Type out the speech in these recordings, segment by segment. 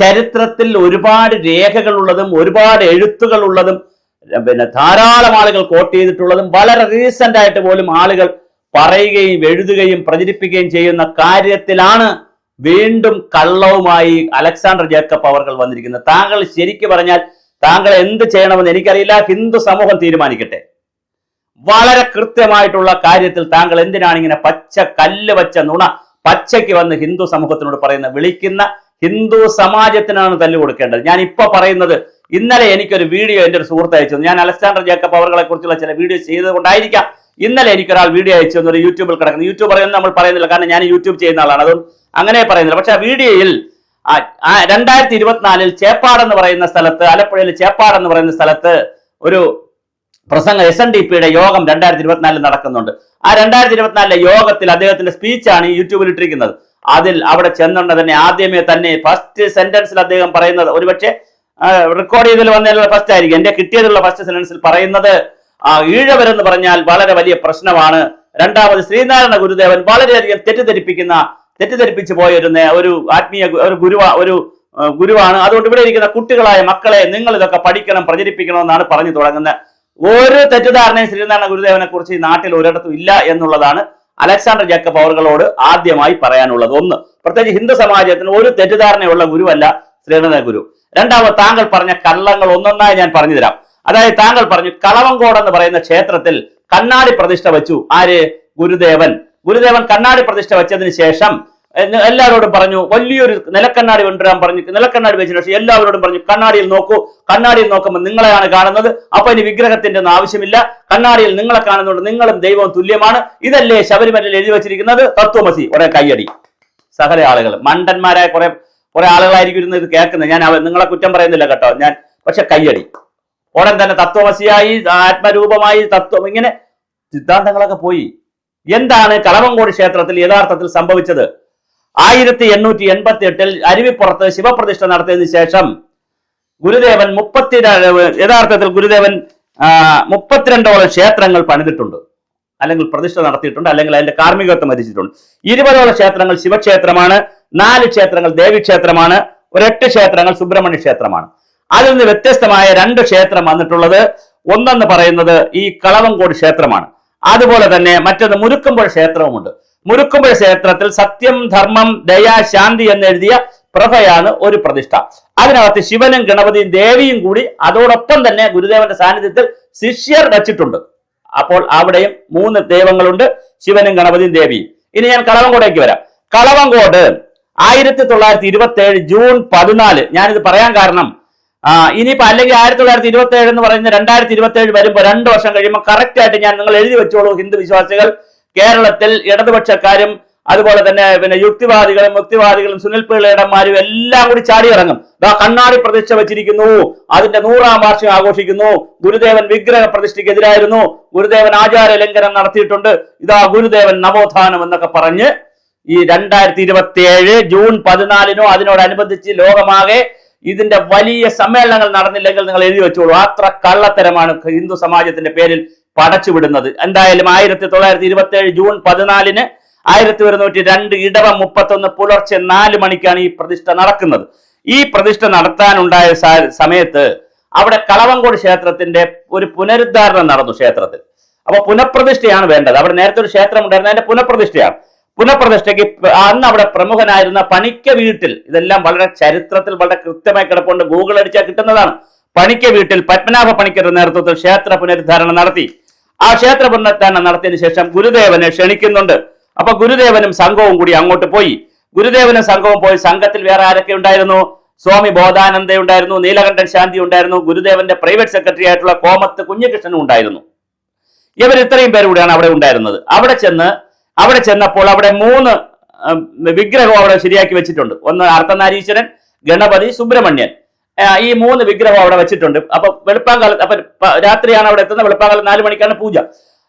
ചരിത്രത്തിൽ ഒരുപാട് രേഖകളുള്ളതും ഒരുപാട് എഴുത്തുകളുള്ളതും ധാരാളം ആളുകൾ കോട്ട് ചെയ്തിട്ടുള്ളതും വളരെ റീസെന്റ് ആയിട്ട് പോലും ആളുകൾ പറയുകയും എഴുതുകയും പ്രചരിപ്പിക്കുകയും ചെയ്യുന്ന കാര്യത്തിലാണ് വീണ്ടും കള്ളവുമായി അലക്സാണ്ടർ ജേക്കബ് അവർകൾ വന്നിരിക്കുന്നത്. താങ്കൾ ശരിക്കും പറഞ്ഞാൽ താങ്കൾ എന്ത് ചെയ്യണമെന്ന് എനിക്കറിയില്ല, ഹിന്ദു സമൂഹം തീരുമാനിക്കട്ടെ. വളരെ കൃത്യമായിട്ടുള്ള കാര്യത്തിൽ താങ്കൾ എന്തിനാണ് ഇങ്ങനെ പച്ച കല്ല് വച്ച നുണ പച്ചയ്ക്ക് വന്ന് ഹിന്ദു സമൂഹത്തിനോട് പറയുന്ന വിളിക്കുന്ന ഹിന്ദു സമാജത്തിനാണ് തല്ലു കൊടുക്കേണ്ടത്. ഞാൻ ഇപ്പൊ പറയുന്നത്, ഇന്നലെ എനിക്കൊരു വീഡിയോ എൻ്റെ ഒരു സുഹൃത്ത് അയച്ചു. ഞാൻ അലക്സാണ്ടർ ജേക്കബ് അവർകളെ കുറിച്ചുള്ള ചില വീഡിയോ ചെയ്തുകൊണ്ടായിരിക്കാം ഇന്നലെ എനിക്കൊരാൾ വീഡിയോ അയച്ചു എന്നൊരു യൂട്യൂബിൽ കിടക്കുന്നു. യൂട്യൂബർ എന്ന് നമ്മൾ പറയുന്നില്ല, കാരണം ഞാൻ യൂട്യൂബ് ചെയ്യുന്ന ആളാണ്, അതുകൊണ്ട് അങ്ങനെ പറയുന്നില്ല. പക്ഷെ ആ വീഡിയോയിൽ 2024 ചേപ്പാട് എന്ന് പറയുന്ന സ്ഥലത്ത്, ആലപ്പുഴയിൽ ചേപ്പാട് എന്ന് പറയുന്ന സ്ഥലത്ത് ഒരു പ്രസംഗം SNDPയുടെ യോഗം 2024 നടക്കുന്നുണ്ട്. ആ 2024 യോഗത്തിൽ അദ്ദേഹത്തിന്റെ സ്പീച്ചാണ് ഈ യൂട്യൂബിൽ ഇട്ടിരിക്കുന്നത്. അതിൽ അവിടെ ചെന്നുകൊണ്ട് തന്നെ ആദ്യമേ തന്നെ ഫസ്റ്റ് സെന്റൻസിൽ അദ്ദേഹം പറയുന്നത്, ഒരുപക്ഷെ റെക്കോർഡ് ചെയ്തതിൽ വന്നതിലുള്ള ഫസ്റ്റ് ആയിരിക്കും, എന്റെ കിട്ടിയതിലുള്ള ഫസ്റ്റ് സെന്റൻസിൽ പറയുന്നത്, ഈഴവരെന്ന് പറഞ്ഞാൽ വളരെ വലിയ പ്രശ്നമാണ്. രണ്ടാമത് ശ്രീനാരായണ ഗുരുദേവൻ വളരെയധികം തെറ്റിദ്ധരിപ്പിച്ചു പോയ ഒരു ആത്മീയ ഒരു ഗുരുവാണ്. അതുകൊണ്ട് ഇവിടെ ഇരിക്കുന്ന കുട്ടികളായ മക്കളെ നിങ്ങൾ ഇതൊക്കെ പഠിക്കണം, പ്രചരിപ്പിക്കണം എന്നാണ് പറഞ്ഞു തുടങ്ങുന്നത്. ഒരു തെറ്റിദ്ധാരണയും ശ്രീനാരായണ ഗുരുദേവനെ കുറിച്ച് ഈ നാട്ടിൽ ഒരിടത്തും ഇല്ല എന്നുള്ളതാണ് അലക്സാണ്ടർ ജേക്കബ് അവർകളോട് ആദ്യമായി പറയാനുള്ളത്. ഒന്ന്, പ്രത്യേകിച്ച് ഹിന്ദു സമാജത്തിന് ഒരു തെറ്റിദ്ധാരണയുള്ള ഗുരുവല്ല ശ്രീനാരായണ ഗുരു. രണ്ടാമത്, താങ്കൾ പറഞ്ഞ കള്ളങ്ങൾ ഒന്നൊന്നായി ഞാൻ പറഞ്ഞു തരാം. അതായത് താങ്കൾ പറഞ്ഞു കളവങ്കോട് എന്ന് പറയുന്ന ക്ഷേത്രത്തിൽ കണ്ണാടി പ്രതിഷ്ഠ വെച്ചു. ആര്? ഗുരുദേവൻ കണ്ണാടി പ്രതിഷ്ഠ വെച്ചതിന് ശേഷം എല്ലാവരോടും പറഞ്ഞു വലിയൊരു നിലക്കണ്ണാടി കൊണ്ടുവരാൻ പറഞ്ഞു. നിലക്കണ്ണാടി വെച്ചതിന് ശേഷം എല്ലാവരോടും പറഞ്ഞു കണ്ണാടിയിൽ നോക്കൂ, കണ്ണാടിയിൽ നോക്കുമ്പോൾ നിങ്ങളെയാണ് കാണുന്നത്, അപ്പൊ ഇനി വിഗ്രഹത്തിന്റെ ഒന്നും ആവശ്യമില്ല, കണ്ണാടിയിൽ നിങ്ങളെ കാണുന്നുണ്ട്, നിങ്ങളും ദൈവവും തുല്യമാണ്. ഇതല്ലേ ശബരിമലയിൽ എഴുതി വെച്ചിരിക്കുന്നത്? തത്വമസി. കുറെ കയ്യടി. സകല ആളുകൾ മണ്ടന്മാരായ കുറെ ആളുകളായിരിക്കും ഇരുന്ന് ഇത് കേൾക്കുന്നത്. ഞാൻ നിങ്ങളെ കുറ്റം പറയുന്നില്ല കേട്ടോ, ഞാൻ പക്ഷെ കയ്യടി. ഉടൻ തന്നെ തത്വമസിയായി, ആത്മരൂപമായി, തത്വം, ഇങ്ങനെ സിദ്ധാന്തങ്ങളൊക്കെ പോയി. എന്താണ് കളവങ്കോട് ക്ഷേത്രത്തിൽ യഥാർത്ഥത്തിൽ സംഭവിച്ചത്? 1888 അരുവിപ്പുറത്ത് ശിവപ്രതിഷ്ഠ നടത്തിയതിനു ശേഷം ഗുരുദേവൻ 32ഓളം ക്ഷേത്രങ്ങൾ പണിതിട്ടുണ്ട്, അല്ലെങ്കിൽ പ്രതിഷ്ഠ നടത്തിയിട്ടുണ്ട്, അല്ലെങ്കിൽ അതിന്റെ കാർമ്മികത്വം വഹിച്ചിട്ടുണ്ട്. 20ഓളം ക്ഷേത്രങ്ങൾ ശിവക്ഷേത്രമാണ്, 4 ക്ഷേത്രങ്ങൾ ദേവീക്ഷേത്രമാണ്, 8 ക്ഷേത്രങ്ങൾ സുബ്രഹ്മണ്യ ക്ഷേത്രമാണ്. അതിൽ നിന്ന് വ്യത്യസ്തമായ 2 ക്ഷേത്രം വന്നിട്ടുള്ളത്. ഒന്നെന്ന് പറയുന്നത് ഈ കളവങ്കോട് ക്ഷേത്രമാണ്. അതുപോലെ തന്നെ മറ്റൊന്ന് മുരുക്കുമ്പോൾ ക്ഷേത്രവുമുണ്ട്. മുരുക്കുമ്പോൾ ക്ഷേത്രത്തിൽ സത്യം, ധർമ്മം, ദയ, ശാന്തി എന്നെഴുതിയ പ്രഭയാണ് ഒരു പ്രതിഷ്ഠ. അതിനകത്ത് ശിവനും ഗണപതിയും ദേവിയും കൂടി അതോടൊപ്പം തന്നെ ഗുരുദേവന്റെ സാന്നിധ്യത്തിൽ ശിഷ്യർ വെച്ചിട്ടുണ്ട്. അപ്പോൾ അവിടെയും 3 ദൈവങ്ങളുണ്ട്, ശിവനും ഗണപതിയും ദേവിയും. ഇനി ഞാൻ കളവങ്കോടേക്ക് വരാം. കളവങ്കോട് 1927 ജൂൺ 14, ഞാനിത് പറയാൻ കാരണം ഇനിയിപ്പോ അല്ലെങ്കിൽ 1927 എന്ന് പറയുന്നത് 2027 വരുമ്പോൾ 2 വർഷം കഴിയുമ്പോൾ കറക്റ്റ് ആയിട്ട് ഞാൻ നിങ്ങൾ എഴുതി വെച്ചോളൂ. ഹിന്ദു വിശ്വാസികൾ, കേരളത്തിൽ ഇടതുപക്ഷക്കാരും അതുപോലെ തന്നെ യുക്തിവാദികളും മുക്തിവാദികളും സുനിൽ പിള്ളയിടന്മാരും എല്ലാം കൂടി ചാടി ഇറങ്ങും. കണ്ണാടി പ്രതിഷ്ഠ വെച്ചിരിക്കുന്നു, അതിന്റെ 100ാം വാർഷികം ആഘോഷിക്കുന്നു, ഗുരുദേവൻ വിഗ്രഹ പ്രതിഷ്ഠയ്ക്കെതിരായിരുന്നു, ഗുരുദേവൻ ആചാര ലംഘനം നടത്തിയിട്ടുണ്ട്, ഇതാ ഗുരുദേവൻ നവോത്ഥാനം എന്നൊക്കെ പറഞ്ഞ് ഈ 2027 ജൂൺ 14 അതിനോടനുബന്ധിച്ച് ലോകമാകെ ഇതിന്റെ വലിയ സമ്മേളനങ്ങൾ നടന്നില്ലെങ്കിൽ നിങ്ങൾ എഴുതി വെച്ചോളൂ. അത്ര കള്ളത്തരമാണ് ഹിന്ദു സമാജത്തിന്റെ പേരിൽ പടച്ചുവിടുന്നത്. എന്തായാലും 1927 ജൂൺ 14 1102 ഇടവം 31 പുലർച്ചെ 4 മണിക്കാണ് ഈ പ്രതിഷ്ഠ നടക്കുന്നത്. ഈ പ്രതിഷ്ഠ നടത്താനുണ്ടായ സമയത്ത് അവിടെ കളവങ്കോട് ക്ഷേത്രത്തിന്റെ ഒരു പുനരുദ്ധാരണം നടന്നു ക്ഷേത്രത്തിൽ. അപ്പൊ പുനഃപ്രതിഷ്ഠയാണ് വേണ്ടത്. അവിടെ നേരത്തെ ഒരു ക്ഷേത്രം ഉണ്ടായിരുന്നു, അതിന്റെ പുനഃപ്രതിഷ്ഠയാണ്. പുനഃപ്രതിഷ്ഠയ്ക്ക് അന്ന് അവിടെ പ്രമുഖനായിരുന്ന പണിക്ക വീട്ടിൽ, ഇതെല്ലാം വളരെ ചരിത്രത്തിൽ വളരെ കൃത്യമായി കിടപ്പുണ്ട്, ഗൂഗിൾ അടിച്ചാൽ കിട്ടുന്നതാണ്. പണിക്ക വീട്ടിൽ പത്മനാഭ പണിക്കരുടെ നേതൃത്വത്തിൽ ക്ഷേത്ര പുനരുദ്ധാരണം നടത്തി. ആ ക്ഷേത്ര പുനരുദ്ധാരണം നടത്തിയതിനു ശേഷം ഗുരുദേവനെ ക്ഷണിക്കുന്നുണ്ട്. അപ്പൊ ഗുരുദേവനും സംഘവും കൂടി അങ്ങോട്ട് പോയി. ഗുരുദേവനും സംഘവും പോയി. സംഘത്തിൽ വേറെ ആരൊക്കെ ഉണ്ടായിരുന്നു? സ്വാമി ബോധാനന്ദ ഉണ്ടായിരുന്നു, നീലകണ്ഠൻ ശാന്തി ഉണ്ടായിരുന്നു, ഗുരുദേവന്റെ പ്രൈവറ്റ് സെക്രട്ടറി ആയിട്ടുള്ള കോമത്ത് കുഞ്ഞികൃഷ്ണനും ഉണ്ടായിരുന്നു. ഇവർ ഇത്രയും പേര് കൂടിയാണ് അവിടെ ഉണ്ടായിരുന്നത്. അവിടെ ചെന്നപ്പോൾ അവിടെ 3 വിഗ്രഹം അവിടെ ശരിയാക്കി വെച്ചിട്ടുണ്ട്. ഒന്ന് അർദ്ധനാരീശ്വരൻ, ഗണപതി, സുബ്രഹ്മണ്യൻ. ഈ 3 വിഗ്രഹം അവിടെ വെച്ചിട്ടുണ്ട്. അപ്പൊ വെളുപ്പാങ്കാലത്ത്, അപ്പൊ രാത്രിയാണ് അവിടെ എത്തുന്നത്, വെളുപ്പാങ്കാലം 4 മണിക്കാണ് പൂജ.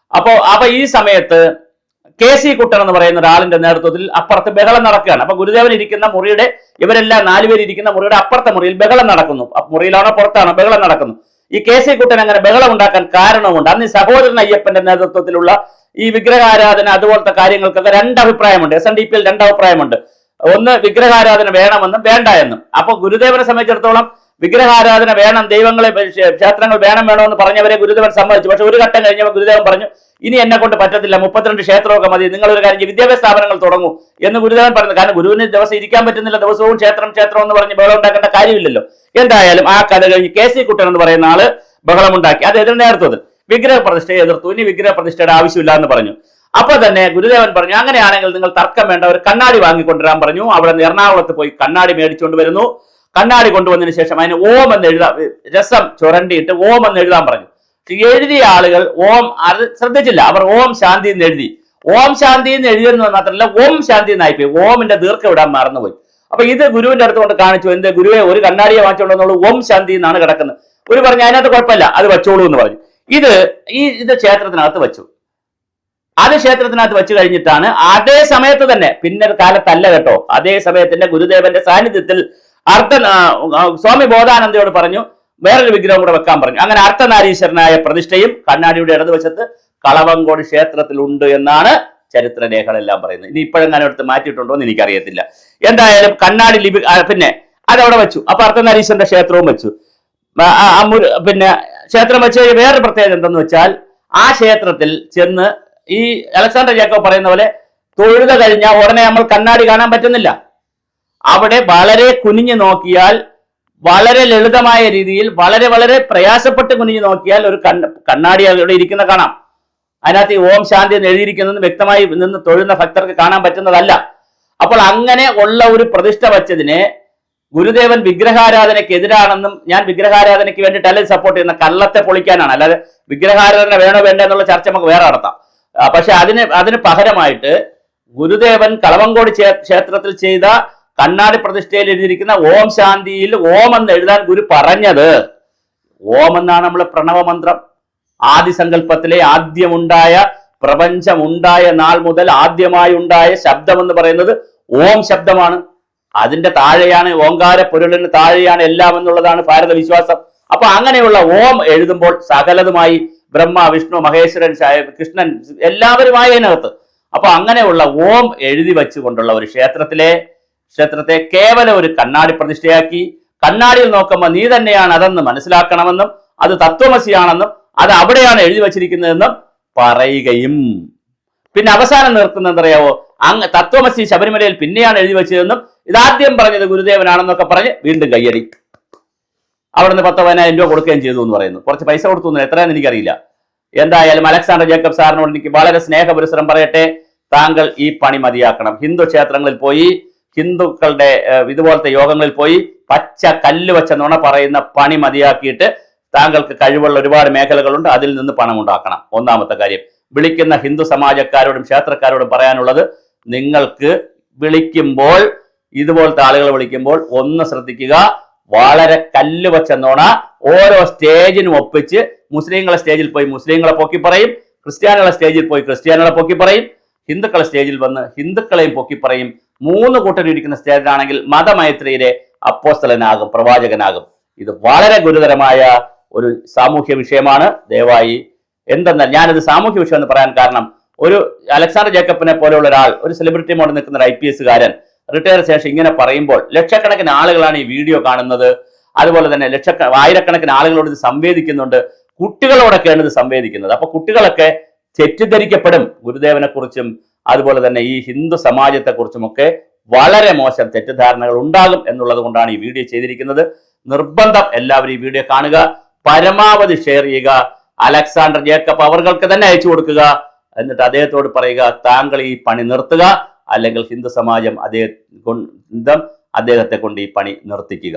അപ്പൊ ഈ സമയത്ത് KC കുട്ടൻ എന്ന് പറയുന്ന ഒരാളിന്റെ നേതൃത്വത്തിൽ അപ്പുറത്ത് ബഹളം നടക്കുകയാണ്. അപ്പൊ ഗുരുദേവൻ ഇരിക്കുന്ന മുറിയുടെ, ഇവരെല്ലാം 4 പേര് ഇരിക്കുന്ന മുറിയുടെ അപ്പുറത്തെ മുറിയിൽ ബഹളം നടക്കുന്നു. മുറിയിലാണോ പുറത്താണോ ബഹളം നടക്കുന്നു. ഈ KC കുട്ടൻ അങ്ങനെ ബഹളം ഉണ്ടാക്കാൻ കാരണമുണ്ട്. അന്ന് ഈ സഹോദരൻ അയ്യപ്പന്റെ നേതൃത്വത്തിലുള്ള ഈ വിഗ്രഹാരാധന അതുപോലത്തെ കാര്യങ്ങൾക്കൊക്കെ 2 അഭിപ്രായമുണ്ട്. SNDPയിൽ 2 അഭിപ്രായമുണ്ട്. ഒന്ന് വിഗ്രഹാരാധന വേണമെന്നും വേണ്ട എന്നും. അപ്പൊ ഗുരുദേവനെ സംബന്ധിച്ചിടത്തോളം വിഗ്രഹാരാധന വേണം, ദൈവങ്ങളെ ക്ഷേത്രങ്ങൾ വേണമെന്ന് പറഞ്ഞവരെ ഗുരുദേവൻ സമ്മതിച്ചു. പക്ഷെ ഒരു ഘട്ടം കഴിഞ്ഞപ്പോൾ ഗുരുദേവൻ പറഞ്ഞു, ഇനി എന്നെ കൊണ്ട് പറ്റത്തില്ല, 32 ക്ഷേത്രമൊക്കെ മതി, നിങ്ങൾ ഒരു കാര്യം വിദ്യാഭ്യാസ സ്ഥാപനങ്ങൾ തുടങ്ങൂ എന്ന് ഗുരുദേവൻ പറഞ്ഞു. കാരണം ഗുരുവിന് ദിവസം ഇരിക്കാൻ പറ്റുന്നില്ല, ദിവസവും ക്ഷേത്രം എന്ന് പറഞ്ഞ് ബഹളം ഉണ്ടാക്കേണ്ട കാര്യമില്ലല്ലോ. എന്തായാലും ആ കഥ കഴിഞ്ഞ് KC കുട്ടൻ എന്ന് പറയുന്ന ആള് ബഹളമുണ്ടാക്കി. അത് എതിർ നേതൃത്വത്തിൽ വിഗ്രഹ പ്രതിഷ്ഠയെ എതിർത്തു. ഇനി വിഗ്രഹ പ്രതിഷ്ഠയുടെ ആവശ്യമില്ല എന്ന് പറഞ്ഞു. അപ്പൊ തന്നെ ഗുരുദേവൻ പറഞ്ഞു, അങ്ങനെയാണെങ്കിൽ നിങ്ങൾ തർക്കം വേണ്ട, ഒരു കണ്ണാടി വാങ്ങിക്കൊണ്ടുവരാൻ പറഞ്ഞു. അവിടെ നിന്ന് എറണാകുളത്ത് പോയി കണ്ണാടി മേടിച്ചുകൊണ്ട് വരുന്നു. കണ്ണാടി കൊണ്ടുവന്നതിന് ശേഷം അതിന് ഓം എന്ന് എഴുതാൻ, രസം ചുരണ്ടിയിട്ട് ഓം എന്ന് എഴുതാൻ പറഞ്ഞു. എഴുതിയ ആളുകൾ ഓം അത് ശ്രദ്ധിച്ചില്ല. അവർ ഓം ശാന്തി എന്ന് എഴുതി. ഓം ശാന്തി എന്ന് എഴുതിയിരുന്നത് മാത്രമല്ല, ഓം ശാന്തി എന്നായിപ്പോയി. ഓമിന്റെ ദീർഘം ഇടാൻ മറന്നുപോയി. അപ്പൊ ഇത് ഗുരുവിന്റെ അടുത്ത് കൊണ്ട് കാണിച്ചു. എന്ത് ഗുരുവെ, ഒരു കണ്ണാടിയെ വാങ്ങിച്ചോണ്ടെന്നുള്ളൂ, ഓം ശാന്തി എന്നാണ് കിടക്കുന്നത്. ഒരു പറഞ്ഞു അതിനകത്ത് കുഴപ്പമില്ല, അത് വെച്ചോളൂ എന്ന് പറഞ്ഞു. ഇത് ക്ഷേത്രത്തിനകത്ത് വെച്ചു. അത് ക്ഷേത്രത്തിനകത്ത് വെച്ച് കഴിഞ്ഞിട്ടാണ് അതേ സമയത്ത് തന്നെ, പിന്നെ കാലത്തല്ല കേട്ടോ, അതേ സമയത്തിന്റെ ഗുരുദേവന്റെ സാന്നിധ്യത്തിൽ സ്വാമി ബോധാനന്ദയോട് പറഞ്ഞു വേറൊരു വിഗ്രഹം കൂടെ വെക്കാൻ പറഞ്ഞു. അങ്ങനെ അർദ്ധനാരീശ്വരനായ പ്രതിഷ്ഠയും കണ്ണാടിയുടെ ഇടതുവശത്ത് കളവങ്കോട് ക്ഷേത്രത്തിൽ ഉണ്ട് എന്നാണ് ചരിത്രരേഖകളെല്ലാം പറയുന്നത്. ഇനി ഇപ്പോഴെങ്ങാനും എടുത്ത് മാറ്റിയിട്ടുണ്ടോ എന്ന് എനിക്കറിയത്തില്ല. എന്തായാലും കണ്ണാടി പിന്നെ അതവിടെ വെച്ചു. അപ്പൊ അർദ്ധനാരീശ്വരന്റെ ക്ഷേത്രവും വെച്ചു. പിന്നെ ക്ഷേത്രം വെച്ച് വേറൊരു പ്രത്യേകത എന്തെന്ന് വെച്ചാൽ, ആ ക്ഷേത്രത്തിൽ ചെന്ന് ഈ അലക്സാണ്ടർ ജേക്കബ് പറയുന്ന പോലെ തൊഴുത കഴിഞ്ഞാൽ ഉടനെ നമ്മൾ കണ്ണാടി കാണാൻ പറ്റുന്നില്ല. അവിടെ വളരെ കുനിഞ്ഞു നോക്കിയാൽ, വളരെ ലളിതമായ രീതിയിൽ വളരെ വളരെ പ്രയാസപ്പെട്ട് കുനിഞ്ഞു നോക്കിയാൽ ഒരു കണ്ണാടി അവിടെ ഇരിക്കുന്ന കാണാം. അതിനകത്ത് ഈ ഓം ശാന്തി എന്ന് എഴുതിയിരിക്കുന്നത് വ്യക്തമായി നിന്ന് തൊഴുന്ന ഭക്തർക്ക് കാണാൻ പറ്റുന്നതല്ല. അപ്പോൾ അങ്ങനെ ഉള്ള ഒരു പ്രതിഷ്ഠ വച്ചതിനെ ഗുരുദേവൻ വിഗ്രഹാരാധനയ്ക്ക് എതിരാണെന്നും, ഞാൻ വിഗ്രഹാരാധനയ്ക്ക് വേണ്ടിയിട്ടല്ല സപ്പോർട്ട് ചെയ്യുന്ന, കള്ളത്തെ പൊളിക്കാനാണ്. അല്ലാതെ വിഗ്രഹാരാധന വേണോ വേണ്ട എന്നുള്ള ചർച്ച നമുക്ക് വേറെ നടത്താം. പക്ഷെ അതിന് പകരമായിട്ട് ഗുരുദേവൻ കളവങ്കോട് ക്ഷേത്രത്തിൽ ചെയ്ത കണ്ണാടി പ്രതിഷ്ഠയിൽ എഴുതിയിരിക്കുന്ന ഓം ശാന്തിയിൽ ഓം എന്ന് എഴുതാൻ ഗുരു പറഞ്ഞത്, ഓം എന്നാണ് നമ്മളെ പ്രണവമന്ത്രം. ആദിസങ്കല്പത്തിലെ ആദ്യമുണ്ടായ, പ്രപഞ്ചമുണ്ടായ നാൾ മുതൽ ആദ്യമായി ഉണ്ടായ ശബ്ദം എന്ന് പറയുന്നത് ഓം ശബ്ദമാണ്. അതിന്റെ താഴെയാണ് ഓങ്കാര പൊരുളിന് താഴെയാണ് എല്ലാം എന്നുള്ളതാണ് ഭാരത വിശ്വാസം. അപ്പൊ അങ്ങനെയുള്ള ഓം എഴുതുമ്പോൾ സകലതുമായി ബ്രഹ്മ, വിഷ്ണു, മഹേശ്വരൻ, കൃഷ്ണൻ എല്ലാവരുമായി അതിനകത്ത്. അപ്പൊ അങ്ങനെയുള്ള ഓം എഴുതി വെച്ചുകൊണ്ടുള്ള ഒരു ക്ഷേത്രത്തെ കേവലം ഒരു കണ്ണാടി പ്രതിഷ്ഠയാക്കി, കണ്ണാടിയിൽ നോക്കുമ്പോൾ നീ തന്നെയാണ് അതെന്ന് മനസ്സിലാക്കണമെന്നും അത് തത്വമസിയാണെന്നും അത് അവിടെയാണ് എഴുതി വച്ചിരിക്കുന്നതെന്നും പറയുകയും, പിന്നെ അവസാനം നിർത്തുന്നത് എന്തറിയാവോ, തത്വമസി ശബരിമലയിൽ പിന്നെയാണ് എഴുതി വെച്ചതെന്നും ഇതാദ്യം പറഞ്ഞത് ഗുരുദേവനാണെന്നൊക്കെ പറഞ്ഞ് വീണ്ടും കയ്യടി. അവിടെ നിന്ന് 10,000 രൂപ കൊടുക്കുകയും ചെയ്തു എന്ന് പറയുന്നു. കുറച്ച് പൈസ കൊടുത്തു, എത്രയാണെന്ന് എനിക്കറിയില്ല. എന്തായാലും അലക്സാണ്ടർ ജേക്കബ് സാറിനോട് എനിക്ക് വളരെ സ്നേഹപുരസ്സരം പറയട്ടെ, താങ്കൾ ഈ പണി മതിയാക്കണം. ഹിന്ദു ക്ഷേത്രങ്ങളിൽ പോയി, ഹിന്ദുക്കളുടെ ഇതുപോലത്തെ യോഗങ്ങളിൽ പോയി പച്ച കല്ല് വെച്ച നുണ പറയുന്ന പണി മതിയാക്കിയിട്ട് താങ്കൾക്ക് കഴിവുള്ള ഒരുപാട് മേഖലകളുണ്ട്, അതിൽ നിന്ന് പണം ഉണ്ടാക്കണം. ഒന്നാമത്തെ കാര്യം. വിളിക്കുന്ന ഹിന്ദു സമാജക്കാരോടും ക്ഷേത്രക്കാരോടും പറയാനുള്ളത്, നിങ്ങൾക്ക് വിളിക്കുമ്പോൾ, ഇതുപോലത്തെ ആളുകൾ വിളിക്കുമ്പോൾ ഒന്ന് ശ്രദ്ധിക്കുക, വളരെ കല്ല് വെച്ച നുണ ഓരോ സ്റ്റേജിനും ഒപ്പിച്ച്, മുസ്ലിങ്ങളെ സ്റ്റേജിൽ പോയി മുസ്ലിങ്ങളെ പൊക്കി പറയും, ക്രിസ്ത്യാനികളെ സ്റ്റേജിൽ പോയി ക്രിസ്ത്യാനികളെ പൊക്കി പറയും, ഹിന്ദുക്കളെ സ്റ്റേജിൽ വന്ന് ഹിന്ദുക്കളെയും പൊക്കി പറയും. 3 കൂട്ടരിയിരിക്കുന്ന സ്റ്റേജിലാണെങ്കിൽ മതമൈത്രിയിലെ അപ്പോസ്തലനാകും, പ്രവാചകനാകും. ഇത് വളരെ ഗുരുതരമായ ഒരു സാമൂഹ്യ വിഷയമാണ്. ദയവായി, എന്തെന്നാൽ ഞാനിത് സാമൂഹ്യ വിഷയം എന്ന് പറയാൻ കാരണം, ഒരു അലക്സാണ്ടർ ജേക്കബിനെ പോലെയുള്ള ഒരാൾ, ഒരു സെലിബ്രിറ്റി മോഡ് നിൽക്കുന്ന ഒരു IPS കാരൻ റിട്ടയർ ശേഷം ഇങ്ങനെ പറയുമ്പോൾ ലക്ഷക്കണക്കിന് ആളുകളാണ് ഈ വീഡിയോ കാണുന്നത്. അതുപോലെ തന്നെ ആയിരക്കണക്കിന് ആളുകളോട് ഇത് സംവേദിക്കുന്നുണ്ട്. കുട്ടികളോടൊക്കെയാണ് ഇത് സംവേദിക്കുന്നത്. അപ്പൊ കുട്ടികളൊക്കെ തെറ്റിദ്ധരിക്കപ്പെടും. ഗുരുദേവനെ കുറിച്ചും അതുപോലെ തന്നെ ഈ ഹിന്ദു സമാജത്തെക്കുറിച്ചുമൊക്കെ വളരെ മോശം തെറ്റിദ്ധാരണകൾ ഉണ്ടാകും എന്നുള്ളത് കൊണ്ടാണ് ഈ വീഡിയോ ചെയ്തിരിക്കുന്നത്. നിർബന്ധം എല്ലാവരും ഈ വീഡിയോ കാണുക, പരമാവധി ഷെയർ ചെയ്യുക, അലക്സാണ്ടർ ജേക്കബ് അവർക്ക് തന്നെ അയച്ചു കൊടുക്കുക. എന്നിട്ട് അദ്ദേഹത്തോട് പറയുക, താങ്കൾ ഈ പണി നിർത്തുക, അല്ലെങ്കിൽ ഹിന്ദു സമാജം അദ്ദേഹത്തെ കൊണ്ട് ഈ പണി നിർത്തിക്കുക.